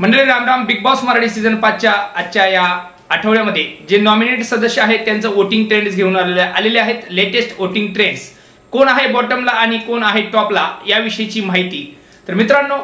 मंडळी रामराम. Big boss Marathi season 5च्या आजच्या या आठवड्यामध्ये जे नॉमिनेट सदस्य आहेत त्यांचं वोटिंग ट्रेंड्स घेऊन आलेले आहेत. लेटेस्ट वोटिंग ट्रेंड्स, कोण आहे बॉटमला आणि कोण आहे टॉपला याविषयीची माहिती. तर मित्रांनो,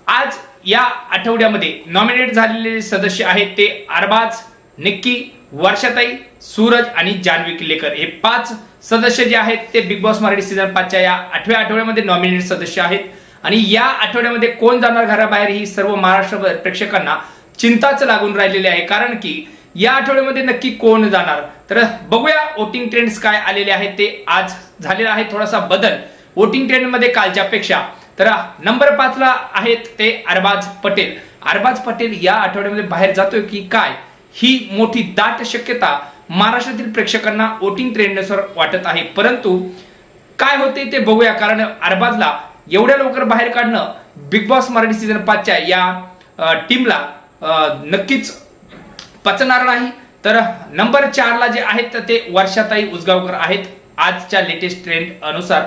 आज या आठवड्यामध्ये नॉमिनेट झालेले सदस्य आहेत ते अरबाज, निक्की, वर्षाताई, सूरज आणि जान्हवी किल्लेकर. हे 5 सदस्य जे आहेत ते बिग बॉस मराठी सीझन 5च्या या 8व्या आठवड्यामध्ये नॉमिनेट सदस्य आहेत. आणि या आठवड्यामध्ये कोण जाणार घराबाहेर ही सर्व महाराष्ट्र प्रेक्षकांना चिंताच लागून राहिलेली आहे. कारण की या आठवड्यामध्ये नक्की कोण जाणार. तर बघूया वोटिंग ट्रेंड्स काय आलेले आहेत ते. आज झालेला आहे थोडासा बदल वोटिंग ट्रेंड मध्ये कालच्यापेक्षा. तर नंबर 5 ला आहेत ते अरबाज पटेल. अरबाज पटेल या आठवड्यामध्ये बाहेर जातोय की काय, ही मोठी दाट शक्यता महाराष्ट्रातील प्रेक्षकांना वोटिंग ट्रेंडनुसार वाटत आहे. परंतु काय होते ते बघूया, कारण अरबाजला एवढ्या लवकर बाहेर काढणं बिग बॉस मराठी सीझन 5च्या या टीमला नक्कीच पचणार नाही. तर नंबर 4 ला जे आहेत ते वर्षाताई उसगावकर आहेत आजच्या लेटेस्ट ट्रेंड अनुसार.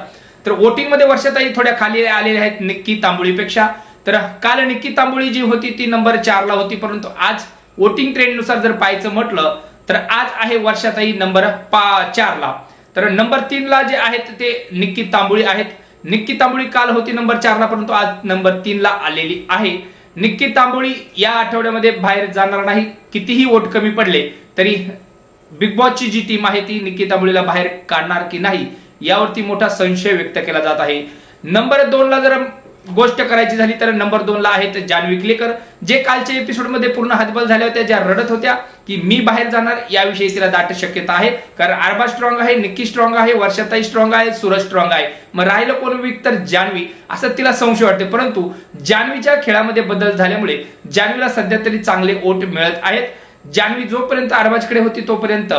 तर वोटिंग मध्ये वर्षाताई थोड्या खाली आलेल्या आहेत निक्की तांबोळीपेक्षा. तर काल निक्की तांबोळी जी होती ती नंबर 4 ला होती, परंतु आज वोटिंग ट्रेंड नुसार जर पाहायचं म्हटलं तर आज आहे वर्षाताई नंबर 4 ला. तर नंबर 3 ला जे आहेत ते निक्की तांबोळी आहेत. निक्की तांबोळी काल होती नंबर 4 ला, परंतु आज नंबर 3 ला आलेली आहे. निक्की तांबोळी या आठवड्यामध्ये बाहेर जाणार नाही. कितीही वोट कमी पडले तरी बिग बॉसची जी टीम आहे ती निक्की तांबोळीला बाहेर काढणार की नाही यावरती मोठा संशय व्यक्त केला जात आहे. नंबर 2 ला जर गोष्ट करायची झाली तर नंबर 2 ला आहेत जान्हवी किल्लेकर, जे कालच्या एपिसोडमध्ये पूर्ण हातबल झाल्या होत्या, ज्या रडत होत्या की मी बाहेर जाणार. याविषयी तिला दाट शक्यता आहे, कारण अरबाज स्ट्रॉंग आहे, निक्की स्ट्रॉंग आहे, वर्षाताई स्ट्रॉंग आहे, सूरज स्ट्रॉंग आहे. मग राहिलं कोण वीक तर जान्हवी, असं तिला संशय वाटते. परंतु जान्हवीच्या खेळामध्ये बदल झाल्यामुळे जान्हवीला सध्या तरी चांगले वोट मिळत आहेत. जान्हवी जोपर्यंत अरबाजकडे होती तोपर्यंत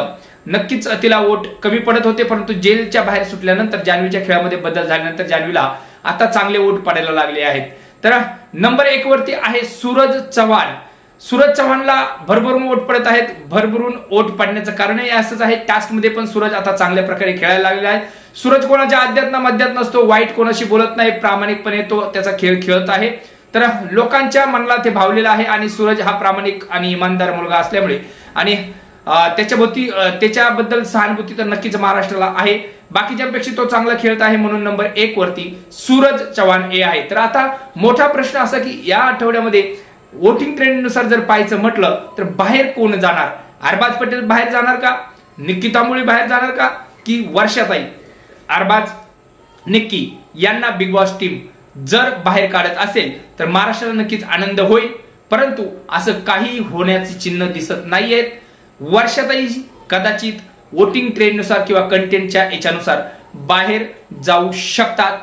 नक्कीच तिला वोट कमी पडत होते, परंतु जेलच्या बाहेर सुटल्यानंतर जान्हवीच्या खेळामध्ये बदल झाल्यानंतर जान्हवीला आता चांगले वोट पडायला लागले आहेत. तर नंबर 1 वरती आहे सूरज चव्हाण. सूरज चव्हाणला भरभरून वोट पडत आहेत. भरभरून वोट पडण्याचं कारणही असंच आहे, टास्क मध्ये पण सूरज आता चांगल्या प्रकारे खेळायला लागलेला आहे. सूरज कोणाच्या अध्यात मध्यात नसतो, वाईट कोणाशी बोलत नाही, प्रामाणिकपणे तो त्याचा खेळ खेळत आहे. तर लोकांच्या मनाला ते भावलेलं आहे आणि सूरज हा प्रामाणिक आणि इमानदार मुलगा असल्यामुळे आणि त्याच्याबद्दल सहानुभूती तर नक्कीच महाराष्ट्राला आहे. बाकीच्यांपेक्षा तो चांगला खेळत आहे, म्हणून नंबर 1 वरती सूरज चव्हाण हे आहे. तर आता मोठा प्रश्न असा की या आठवड्यामध्ये वोटिंग ट्रेंड नुसार जर पाहायचं म्हटलं तर बाहेर कोण जाणार. अरबाज पटेल बाहेर जाणार का, निक्की तांबोळी बाहेर जाणार का, की वर्षाताई, अरबाज, निक्की यांना बिग बॉस टीम जर बाहेर काढत असेल तर महाराष्ट्राला नक्कीच आनंद होईल. परंतु असं काही होण्याची चिन्ह दिसत नाहीयेत. वर्षाताई कदाचित वोटिंग ट्रेंड नुसार किंवा कंटेंटच्या याच्यानुसार बाहेर जाऊ शकतात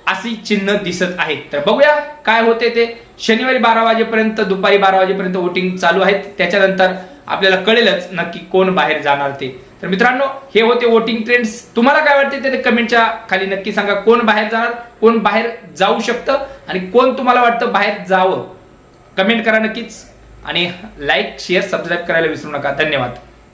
अशी चिन्ह दिसत आहेत. तर बघूया काय होते ते. शनिवारी 12 वाजेपर्यंत, दुपारी 12 वाजेपर्यंत वोटिंग चालू आहेत. त्याच्यानंतर आपल्याला कळेलच नक्की कोण बाहेर जाणार ते. तर मित्रांनो, हे होते वोटिंग ट्रेंड्स. तुम्हाला काय वाटते ते कमेंटच्या खाली नक्की सांगा. कोण बाहेर जाणार, कोण बाहेर जाऊ शकतं आणि कोण तुम्हाला वाटतं बाहेर जावं, कमेंट करा नक्कीच. आणि लाईक, शेअर, सबस्क्राईब करायला विसरू नका. धन्यवाद.